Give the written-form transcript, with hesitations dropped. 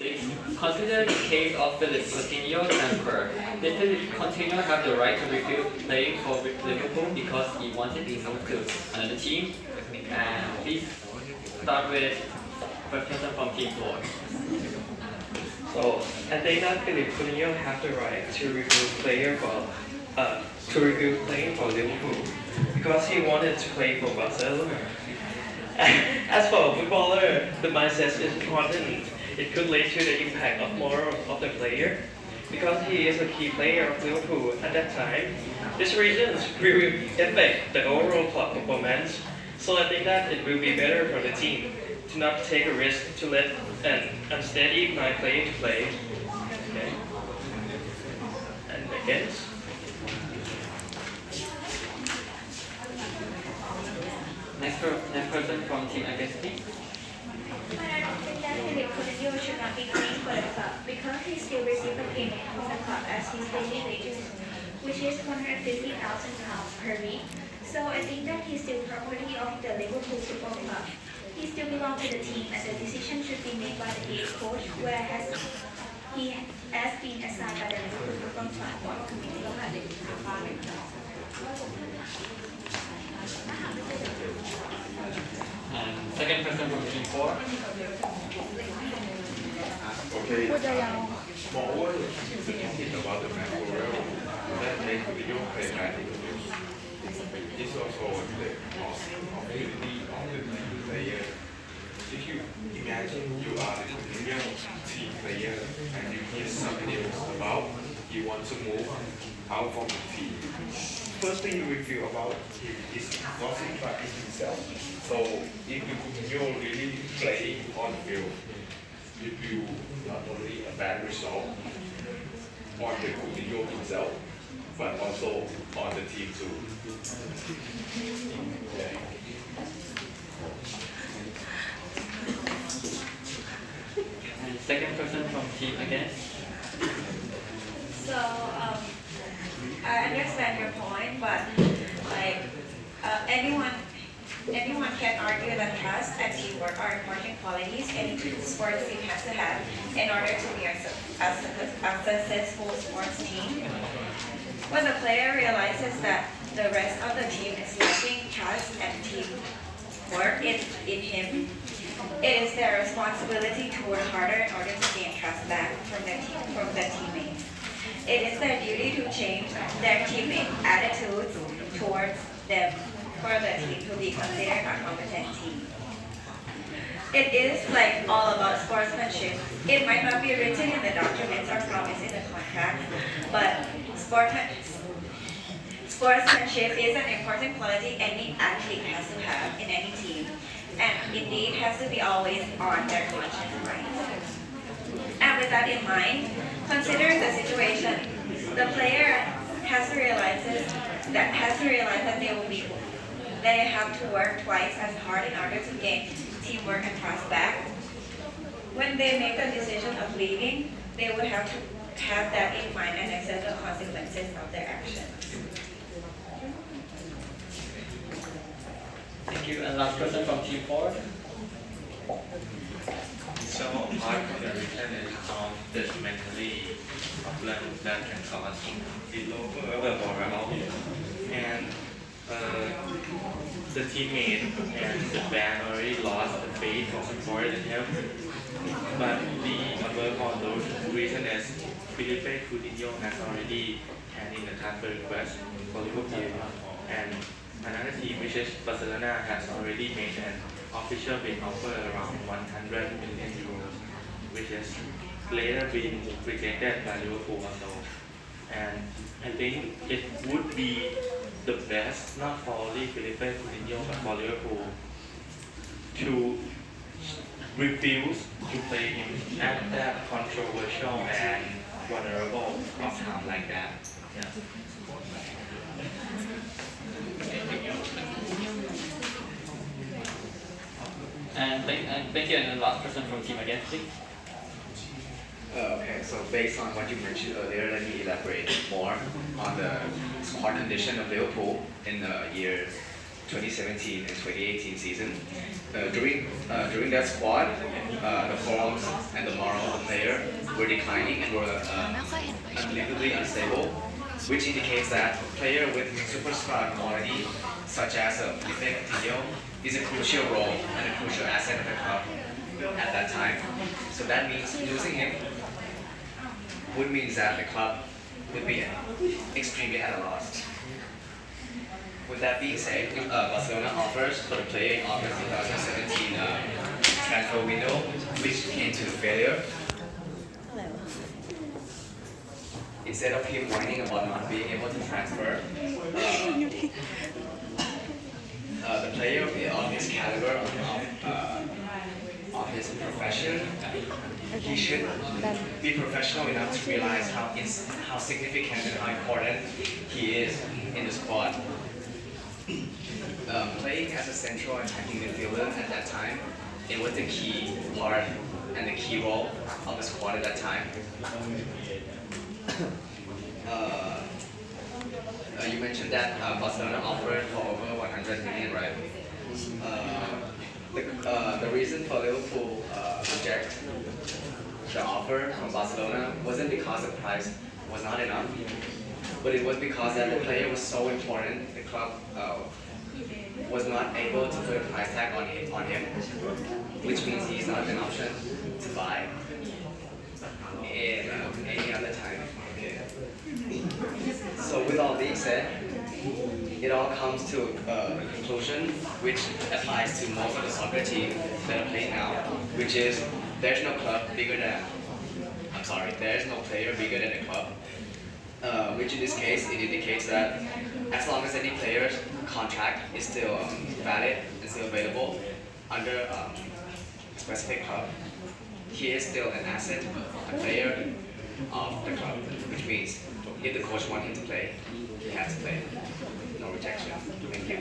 6. Consider the case of Phillpe Coutinho transfer. Did Phillpe Coutinho have the right to refuse playing for Liverpool because he wanted to move to another team? And please start with first person from team 4. So I think that Phillpe Coutinho have the right to refuse playing for Liverpool because he wanted to play for Barcelona. As for a footballer, the mindset is important. It could lead to the impact of moral of the player because he is a key player of Liverpool at that time. These reasons will affect the overall club performance. So I think that it will be better for the team to not take a risk to let an unsteady my player to play. Okay. And against. Next person from team against, please. But I don't think that Phillpe Coutinho should not be playing for the club because he still receives a payment from the club as his daily wages, which is £150,000 per week. So I think that he's still property of the Liverpool Football Club. He still belongs to the team and the decision should be made by the head coach, whereas he has been assigned by the Liverpool Football Club. And second person from team 4. Okay. Moreover, thinking about the memorial that made Coutinho play badly is also the ability of the team player. If you imagine you are the Coutinho team player and you hear some news about he wants to move out from the team, first thing you will feel about him is gossip about himself. So if you Coutinho really play on the field, it will not only a bad result on the Coutinho himself, but also on the team too. Okay. And second person from team against. So I understand your point, but like anyone can argue that trust and teamwork are important qualities any sports team has to have in order to be a successful sports team. When the player realizes that the rest of the team is lacking trust and teamwork in him, it is their responsibility to work harder in order to gain trust back from their teammates. It is their duty to change their teammate attitudes towards them for the team to be considered a competent team. It is like all about sportsmanship. It might not be written in the documents or promised in the contract, but sportsmanship is an important quality any athlete has to have in any team, and indeed has to be always on their conscience mind. And with that in mind, consider the situation. The player has to realize that they have to work twice as hard in order to gain teamwork and trust back. When they make the decision of leaving, they would have to have that in mind and accept the consequences of their actions. Thank you. And last person from team 4. So apart from the reason is detrimentally problem that can cause irreparable and the teammate and the band already lost the faith or support in him. But the other reason is Phillpe Coutinho has already handed in the transfer request for Liverpool, and another team, which is Barcelona, has already made an official bid offer around 100 million euros, which has later been rejected by Liverpool also. And I think it would be the best, not for only Phillpe Coutinho, but for Liverpool, to refuse to play him at that controversial and vulnerable of time like that. Yeah. And thank you. And the last person from team against, please. Okay, so based on what you mentioned earlier, let me elaborate more on the squad condition of Liverpool in the year 2017 and 2018 season. During that squad, the forms and the moral of the were declining and were unbelievably unstable, which indicates that a player with superstar quality, such as Phillpe Coutinho, is a crucial role and a crucial asset of the club at that time. So that means losing him would mean that the club would be extremely at a loss. With that being said, Barcelona offers for the player in August 2017 transfer window, which came to failure. Instead of him whining about not being able to transfer, the player of his caliber, of his profession, he should be professional enough to realize how significant and how important he is in the squad. Playing as a central attacking midfielder at that time, it was the key part and the key role of the squad at that time. You mentioned that Barcelona offered for over 100 million, right? The reason for Liverpool reject the offer from Barcelona wasn't because the price was not enough, but it was because that the player was so important, the club was not able to put a price tag on him, which means he's not an option to buy in any other time. Okay. So with all being said, it all comes to a conclusion which applies to most of the soccer team that are playing now, which is there's no player bigger than the club. Which in this case, it indicates that as long as any player's contract is still valid and still available under a specific club, he is still an asset, a player of the club, which means if the coach wants him to play, he has to play. No rejection. Thank you.